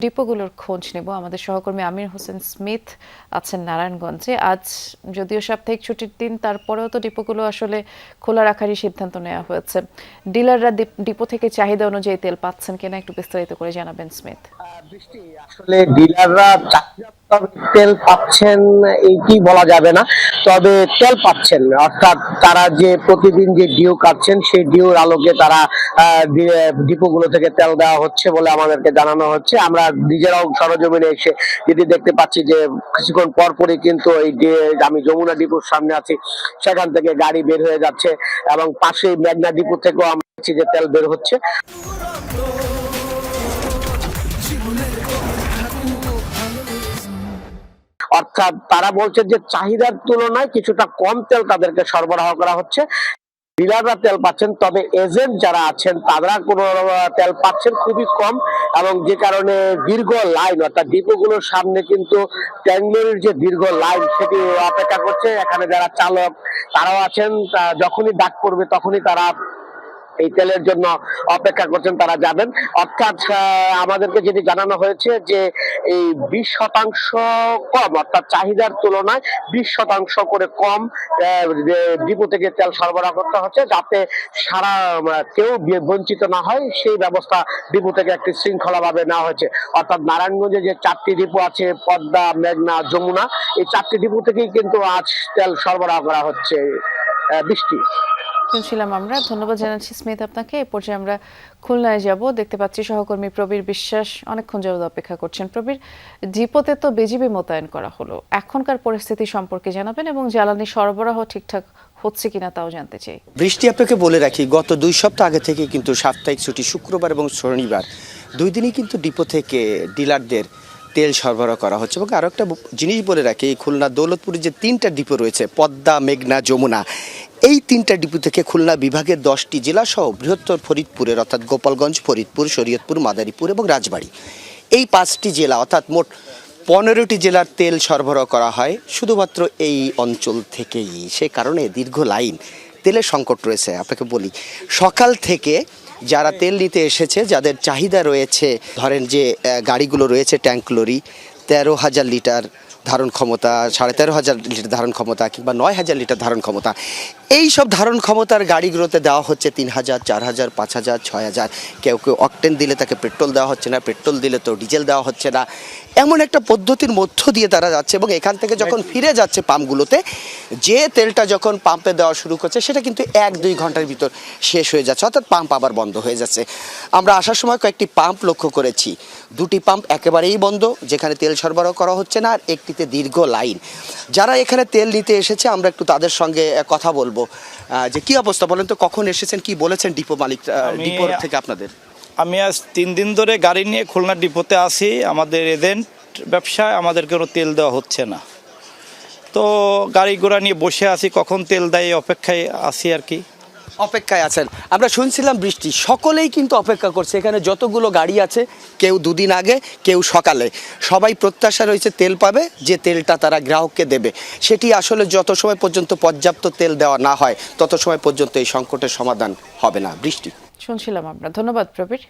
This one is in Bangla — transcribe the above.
ডিপোগুলোর খোঁজ নেব। আমাদের সহকর্মী আমির হোসেন স্মিথ আছেন নারায়ণগঞ্জে। আজ যদিও সাপ্তাহিক ছুটির দিন, তারপরেও তো ডিপোগুলো আসলে খোলা রাখারই সিদ্ধান্ত নেওয়া হয়েছে। ডিলাররা ডিপো থেকে চাহিদা অনুযায়ী তেল পাচ্ছেন কিনা একটু বিস্তারিত করে জানাবেন স্মিথ। বৃষ্টি, আসলে ডিলাররা তেল পাচ্ছেন এইটি বলা যাবে না, তবে তেল পাচ্ছেন, অর্থাৎ তারা যে প্রতিদিন যে ডিউ কাটছেন সেই ডিউর আলোকে তারা ডিপোগুলো থেকে তেল দেওয়া হচ্ছে বলে আমাদেরকে জানানো হচ্ছে। আমরা নিজেরাও সরজমিনে এসে যেটি দেখতে পাচ্ছি যে কিছুক্ষণ পরপরই কিন্তু এই আমি যমুনা ডিপোর সামনে আছি, সেখান থেকে গাড়ি বের হয়ে যাচ্ছে এবং পাশেই মেঘনা ডিপো থেকেও আমরা দেখছি যে তেল বের হচ্ছে। অর্থাৎ তারা বলছে যে চাহিদার তুলনায় কিছুটা কম তেল তাদেরকে সরবরাহ করা হচ্ছে। ডিলাররা তেল পাচ্ছেন, তবে এজেন্ট যারা আছেন তারা কোনো তেল পাচ্ছেন খুবই কম, এবং যে কারণে দীর্ঘ লাইন, অর্থাৎ ডিপোগুলোর সামনে কিন্তু ট্যাঙ্কলরির যে দীর্ঘ লাইন সেটি অপেক্ষা করছে। এখানে যারা চালক তারাও আছেন, যখনই ডাক পড়বে তখনই তারা এই তেলের জন্য অপেক্ষা করছেন, তারা যাবেন। অর্থাৎ আমাদেরকে যেটি জানানো হয়েছে যে এই 20% কম, অর্থাৎ চাহিদার তুলনায় 20% করে কম ডিপো থেকে তেল সরবরাহ করতে হচ্ছে, যাতে সারা কেউ বঞ্চিত না হয় সেই ব্যবস্থা ডিপো থেকে একটি শৃঙ্খলা ভাবে নেওয়া হয়েছে। অর্থাৎ নারায়ণগঞ্জে যে 4টি ডিপো আছে, পদ্মা, মেঘনা, যমুনা, এই 4টি ডিপো থেকেই কিন্তু আজ তেল সরবরাহ করা হচ্ছে। বৃষ্টি, শুনছিলাম আমরা। ধন্যবাদ জানাচ্ছি স্মিথ আপনাকে। এ পর্যায়ে আমরা খুলনায় যাব। দেখতে পাচ্ছি সহকর্মী প্রবীর বিশ্বাস অনেকক্ষণ যাবত অপেক্ষা করছেন। প্রবীর, ডিপোতে তো বিজিবি মোতায়েন করা হলো, এখনকার পরিস্থিতি সম্পর্কে জানাবেন এবং জ্বালানি সরবরাহ ঠিকঠাক হচ্ছে কিনা তাও জানতে চাই। বৃষ্টি, আপনাকে বলে রাখি, গত 2 সপ্তাহ আগে থেকে কিন্তু সাপ্তাহিক ছুটি শুক্রবার এবং শনিবার 2 দিনই কিন্তু ডিপো থেকে ডিলারদের তেল সরবরাহ করা হচ্ছে। এবং আরও একটা জিনিস বলে রাখি, খুলনা দৌলতপুরে যে 3টা ডিপো রয়েছে, পদ্মা, মেঘনা, যমুনা, এই 3টা ডিপো থেকে খুলনা বিভাগের 10টি জেলা সহ বৃহত্তর ফরিদপুরের, অর্থাৎ গোপালগঞ্জ, ফরিদপুর, শরীয়তপুর, মাদারীপুর এবং রাজবাড়ী, এই 5টি জেলা অর্থাৎ মোট 15টি জেলার তেল সরবরাহ করা হয় শুধুমাত্র এই অঞ্চল থেকেই। সে কারণে দীর্ঘ লাইন, তেলের সংকট রয়েছে। আপনাকে বলি, সকাল থেকে যারা তেল নিতে এসেছে, যাদের চাহিদা রয়েছে, ধরেন যে গাড়িগুলো রয়েছে ট্যাঙ্ক লরি, 13,000 লিটার ধারণ ক্ষমতা, 13,500 লিটার ধারণ ক্ষমতা কিংবা 9,000 লিটার ধারণ ক্ষমতা, এই সব ধারণ ক্ষমতার গাড়িগুলোতে দেওয়া হচ্ছে 3,000, 4,000, 5,000, 6,000। কেউ কেউ অকটেন দিলে তাকে পেট্রোল দেওয়া হচ্ছে না, পেট্রোল দিলে তো ডিজেল দেওয়া হচ্ছে না। এমন একটা পদ্ধতির মধ্য দিয়ে তারা যাচ্ছে এবং এখান থেকে যখন ফিরে যাচ্ছে পাম্পগুলোতে, যে তেলটা যখন পাম্পে দেওয়া শুরু করছে সেটা কিন্তু 1-2 ঘন্টার ভিতর শেষ হয়ে যাচ্ছে, অর্থাৎ পাম্প আবার বন্ধ হয়ে যাচ্ছে। আমরা আসার সময় কয়েকটি পাম্প লক্ষ্য করেছি, 2টি পাম্প একেবারেই বন্ধ, যেখানে তেল সরবরাহ করা হচ্ছে না, আর একটিতে দীর্ঘ লাইন। যারা এখানে তেল নিতে এসেছে আমরা একটু তাদের সঙ্গে কথা বলবো যে কি অবস্থা, বলেন তো, কখন এসেছেন, কি বলেছেন ডিপো মালিক, ডিপো থেকে আপনাদের? আমি আজ 3 দিন ধরে গাড়ি নিয়ে খুলনা ডিপোতে আসি। আমাদের এজেন্ট ব্যবসায় আমাদের কোনো তেল দেওয়া হচ্ছে না, তো গাড়ি ঘোড়া নিয়ে বসে আছি, কখন তেল দেয় অপেক্ষায় আছি আর কি। অপেক্ষায় আছেন। আমরা শুনছিলাম বৃষ্টি, সকলেই কিন্তু অপেক্ষা করছে। এখানে যতগুলো গাড়ি আছে, কেউ 2 দিন আগে, কেউ সকালে, সবাই প্রত্যাশা রয়েছে তেল পাবে, যে তেলটা তারা গ্রাহককে দেবে। সেটি আসলে যত সময় পর্যন্ত পর্যাপ্ত তেল দেওয়া না হয় তত সময় পর্যন্ত এই সংকটের সমাধান হবে না। বৃষ্টি, শুনছিলাম আমরা। ধন্যবাদ প্রবীর।